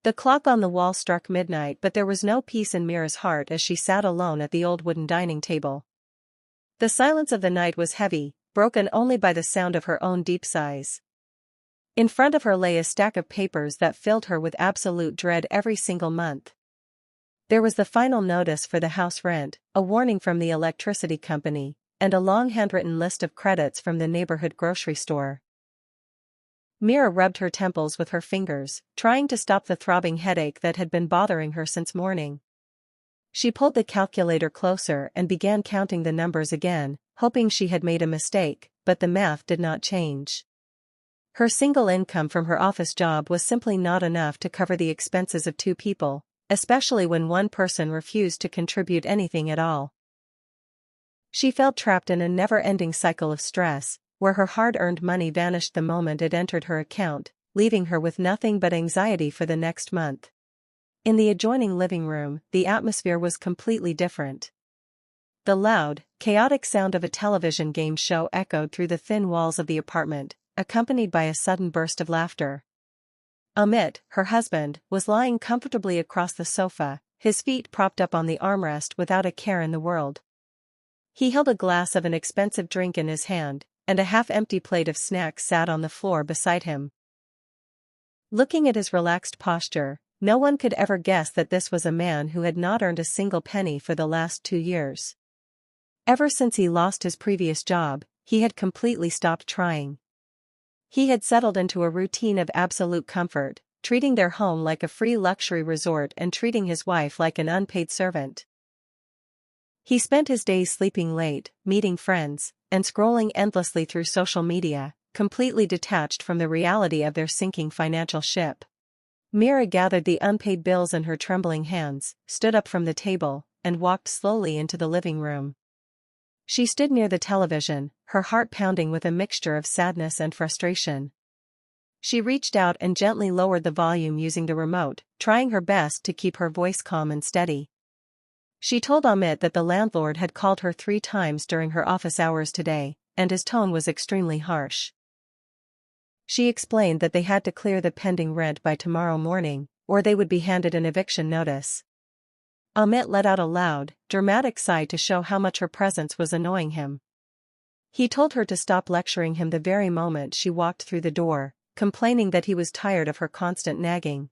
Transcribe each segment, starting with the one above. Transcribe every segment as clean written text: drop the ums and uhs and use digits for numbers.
The clock on the wall struck midnight, but there was no peace in Mira's heart as she sat alone at the old wooden dining table. The silence of the night was heavy, broken only by the sound of her own deep sighs. In front of her lay a stack of papers that filled her with absolute dread every single month. There was the final notice for the house rent, a warning from the electricity company, and a long handwritten list of credits from the neighborhood grocery store. Mira rubbed her temples with her fingers, trying to stop the throbbing headache that had been bothering her since morning. She pulled the calculator closer and began counting the numbers again, hoping she had made a mistake, but the math did not change. Her single income from her office job was simply not enough to cover the expenses of two people, especially when one person refused to contribute anything at all. She felt trapped in a never-ending cycle of stress, where her hard-earned money vanished the moment it entered her account, leaving her with nothing but anxiety for the next month. In the adjoining living room, the atmosphere was completely different. The loud, chaotic sound of a television game show echoed through the thin walls of the apartment, accompanied by a sudden burst of laughter. Amit, her husband, was lying comfortably across the sofa, his feet propped up on the armrest without a care in the world. He held a glass of an expensive drink in his hand, and a half-empty plate of snacks sat on the floor beside him. Looking at his relaxed posture, no one could ever guess that this was a man who had not earned a single penny for the last 2 years. Ever since he lost his previous job, he had completely stopped trying. He had settled into a routine of absolute comfort, treating their home like a free luxury resort and treating his wife like an unpaid servant. He spent his days sleeping late, meeting friends, and scrolling endlessly through social media, completely detached from the reality of their sinking financial ship. Mira gathered the unpaid bills in her trembling hands, stood up from the table, and walked slowly into the living room. She stood near the television, her heart pounding with a mixture of sadness and frustration. She reached out and gently lowered the volume using the remote, trying her best to keep her voice calm and steady. She told Amit that the landlord had called her 3 times during her office hours today, and his tone was extremely harsh. She explained that they had to clear the pending rent by tomorrow morning, or they would be handed an eviction notice. Amit let out a loud, dramatic sigh to show how much her presence was annoying him. He told her to stop lecturing him the very moment she walked through the door, complaining that he was tired of her constant nagging.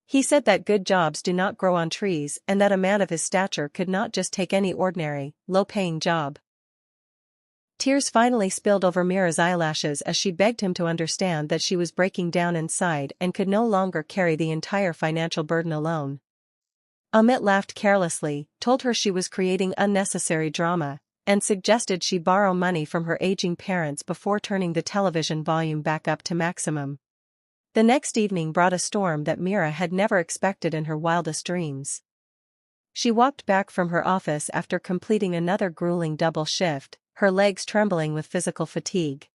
He said that good jobs do not grow on trees and that a man of his stature could not just take any ordinary, low-paying job. Tears finally spilled over Mira's eyelashes as she begged him to understand that she was breaking down inside and could no longer carry the entire financial burden alone. Amit laughed carelessly, told her she was creating unnecessary drama, and suggested she borrow money from her aging parents before turning the television volume back up to maximum. The next evening brought a storm that Mira had never expected in her wildest dreams. She walked back from her office after completing another grueling double shift, her legs trembling with physical fatigue.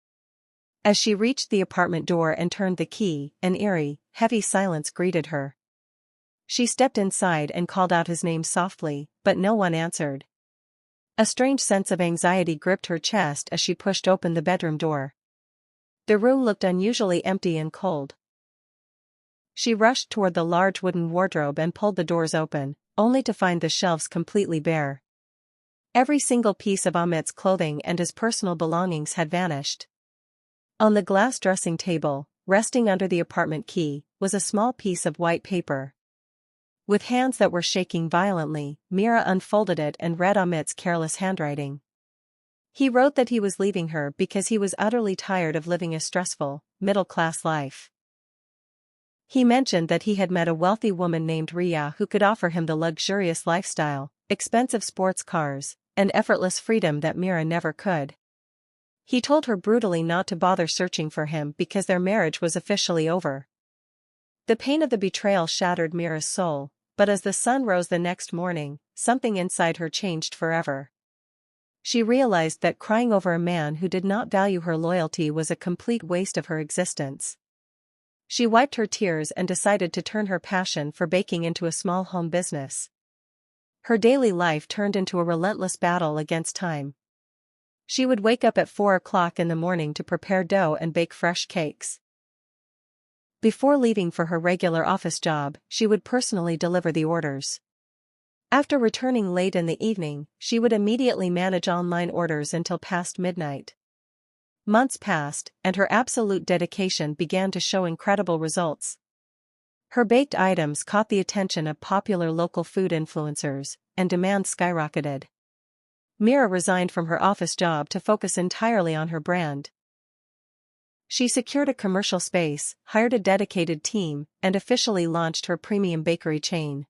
As she reached the apartment door and turned the key, an eerie, heavy silence greeted her. She stepped inside and called out his name softly, but no one answered. A strange sense of anxiety gripped her chest as she pushed open the bedroom door. The room looked unusually empty and cold. She rushed toward the large wooden wardrobe and pulled the doors open, only to find the shelves completely bare. Every single piece of Amit's clothing and his personal belongings had vanished. On the glass dressing table, resting under the apartment key, was a small piece of white paper. With hands that were shaking violently, Mira unfolded it and read Amit's careless handwriting. He wrote that he was leaving her because he was utterly tired of living a stressful, middle-class life. He mentioned that he had met a wealthy woman named Ria who could offer him the luxurious lifestyle, expensive sports cars, and effortless freedom that Mira never could. He told her brutally not to bother searching for him because their marriage was officially over. The pain of the betrayal shattered Mira's soul, but as the sun rose the next morning, something inside her changed forever. She realized that crying over a man who did not value her loyalty was a complete waste of her existence. She wiped her tears and decided to turn her passion for baking into a small home business. Her daily life turned into a relentless battle against time. She would wake up at 4 o'clock in the morning to prepare dough and bake fresh cakes. Before leaving for her regular office job, she would personally deliver the orders. After returning late in the evening, she would immediately manage online orders until past midnight. Months passed, and her absolute dedication began to show incredible results. Her baked items caught the attention of popular local food influencers, and demand skyrocketed. Mira resigned from her office job to focus entirely on her brand. She secured a commercial space, hired a dedicated team, and officially launched her premium bakery chain.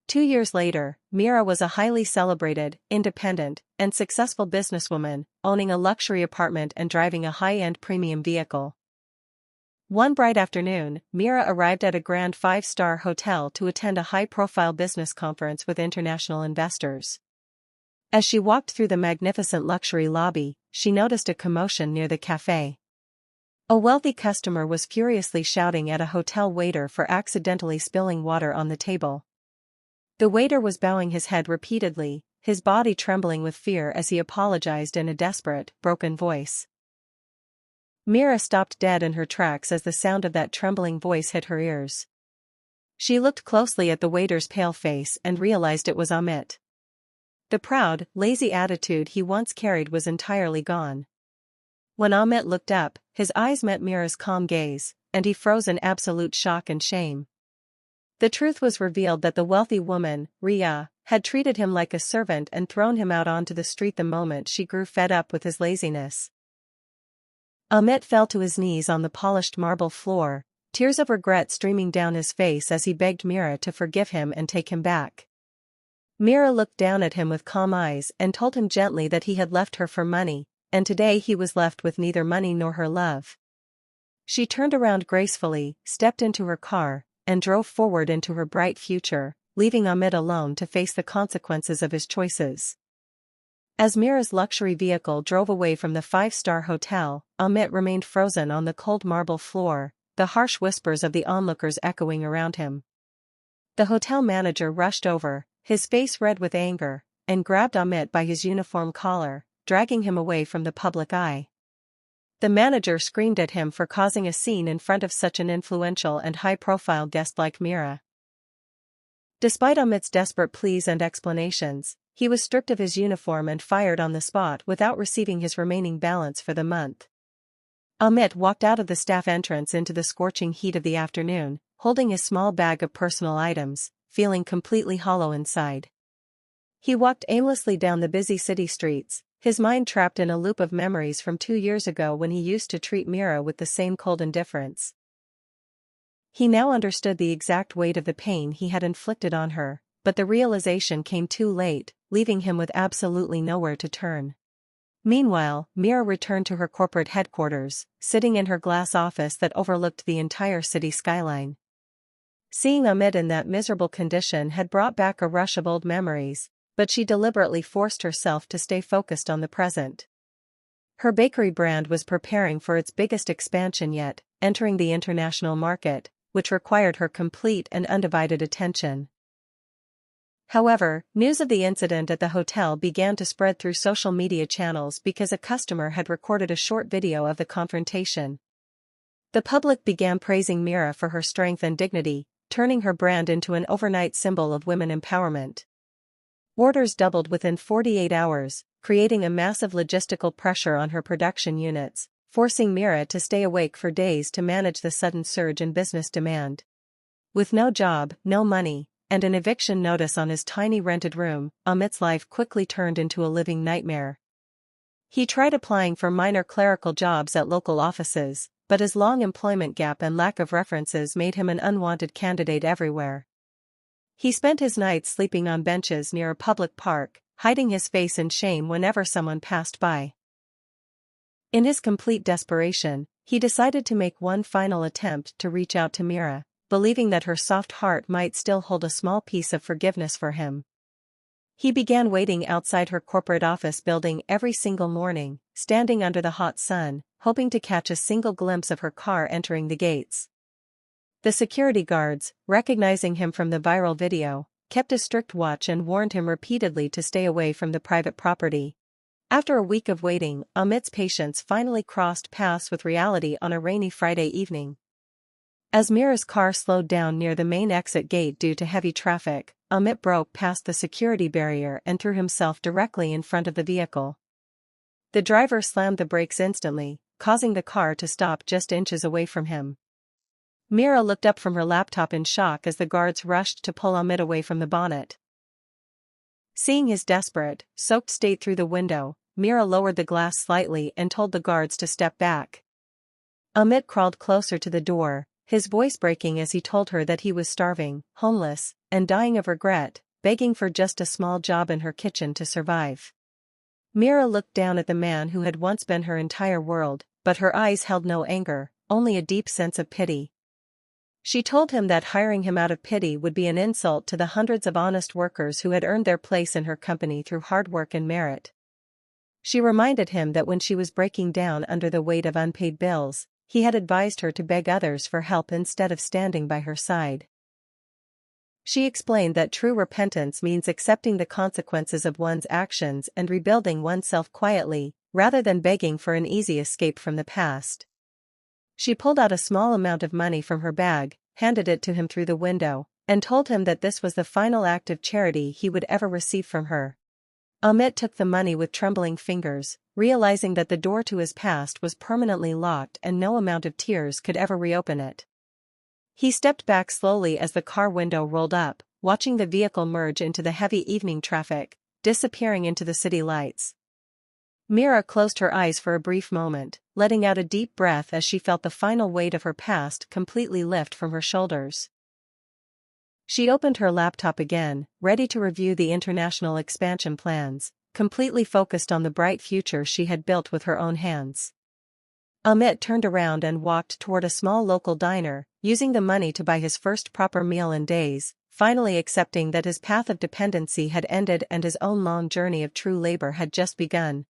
2 years later, Mira was a highly celebrated, independent, and successful businesswoman, owning a luxury apartment and driving a high-end premium vehicle. One bright afternoon, Mira arrived at a grand 5-star hotel to attend a high-profile business conference with international investors. As she walked through the magnificent luxury lobby, she noticed a commotion near the cafe. A wealthy customer was furiously shouting at a hotel waiter for accidentally spilling water on the table. The waiter was bowing his head repeatedly, his body trembling with fear as he apologized in a desperate, broken voice. Mira stopped dead in her tracks as the sound of that trembling voice hit her ears. She looked closely at the waiter's pale face and realized it was Amit. The proud, lazy attitude he once carried was entirely gone. When Amit looked up, his eyes met Mira's calm gaze, and he froze in absolute shock and shame. The truth was revealed that the wealthy woman, Ria, had treated him like a servant and thrown him out onto the street the moment she grew fed up with his laziness. Amit fell to his knees on the polished marble floor, tears of regret streaming down his face as he begged Mira to forgive him and take him back. Mira looked down at him with calm eyes and told him gently that he had left her for money, and today he was left with neither money nor her love. She turned around gracefully, stepped into her car, and drove forward into her bright future, leaving Amit alone to face the consequences of his choices. As Mira's luxury vehicle drove away from the 5-star hotel, Amit remained frozen on the cold marble floor, the harsh whispers of the onlookers echoing around him. The hotel manager rushed over, his face red with anger, and grabbed Amit by his uniform collar, dragging him away from the public eye. The manager screamed at him for causing a scene in front of such an influential and high-profile guest like Mira. Despite Amit's desperate pleas and explanations, he was stripped of his uniform and fired on the spot without receiving his remaining balance for the month. Amit walked out of the staff entrance into the scorching heat of the afternoon, holding his small bag of personal items, feeling completely hollow inside. He walked aimlessly down the busy city streets, his mind trapped in a loop of memories from 2 years ago when he used to treat Mira with the same cold indifference. He now understood the exact weight of the pain he had inflicted on her, but the realization came too late, leaving him with absolutely nowhere to turn. Meanwhile, Mira returned to her corporate headquarters, sitting in her glass office that overlooked the entire city skyline. Seeing Amit in that miserable condition had brought back a rush of old memories, but she deliberately forced herself to stay focused on the present. Her bakery brand was preparing for its biggest expansion yet, entering the international market, which required her complete and undivided attention. However, news of the incident at the hotel began to spread through social media channels because a customer had recorded a short video of the confrontation. The public began praising Mira for her strength and dignity, turning her brand into an overnight symbol of women empowerment. Orders doubled within 48 hours, creating a massive logistical pressure on her production units, forcing Mira to stay awake for days to manage the sudden surge in business demand. With no job, no money, and an eviction notice on his tiny rented room, Amit's life quickly turned into a living nightmare. He tried applying for minor clerical jobs at local offices, but his long employment gap and lack of references made him an unwanted candidate everywhere. He spent his nights sleeping on benches near a public park, hiding his face in shame whenever someone passed by. In his complete desperation, he decided to make one final attempt to reach out to Mira, believing that her soft heart might still hold a small piece of forgiveness for him. He began waiting outside her corporate office building every single morning, standing under the hot sun, hoping to catch a single glimpse of her car entering the gates. The security guards, recognizing him from the viral video, kept a strict watch and warned him repeatedly to stay away from the private property. After a week of waiting, Amit's patience finally crossed paths with reality on a rainy Friday evening. As Mira's car slowed down near the main exit gate due to heavy traffic, Amit broke past the security barrier and threw himself directly in front of the vehicle. The driver slammed the brakes instantly, causing the car to stop just inches away from him. Mira looked up from her laptop in shock as the guards rushed to pull Amit away from the bonnet. Seeing his desperate, soaked state through the window, Mira lowered the glass slightly and told the guards to step back. Amit crawled closer to the door, his voice breaking as he told her that he was starving, homeless, and dying of regret, begging for just a small job in her kitchen to survive. Mira looked down at the man who had once been her entire world, but her eyes held no anger, only a deep sense of pity. She told him that hiring him out of pity would be an insult to the hundreds of honest workers who had earned their place in her company through hard work and merit. She reminded him that when she was breaking down under the weight of unpaid bills, he had advised her to beg others for help instead of standing by her side. She explained that true repentance means accepting the consequences of one's actions and rebuilding oneself quietly, rather than begging for an easy escape from the past. She pulled out a small amount of money from her bag, handed it to him through the window, and told him that this was the final act of charity he would ever receive from her. Amit took the money with trembling fingers, realizing that the door to his past was permanently locked and no amount of tears could ever reopen it. He stepped back slowly as the car window rolled up, watching the vehicle merge into the heavy evening traffic, disappearing into the city lights. Mira closed her eyes for a brief moment, letting out a deep breath as she felt the final weight of her past completely lift from her shoulders. She opened her laptop again, ready to review the international expansion plans, completely focused on the bright future she had built with her own hands. Amit turned around and walked toward a small local diner, using the money to buy his first proper meal in days, finally accepting that his path of dependency had ended and his own long journey of true labor had just begun.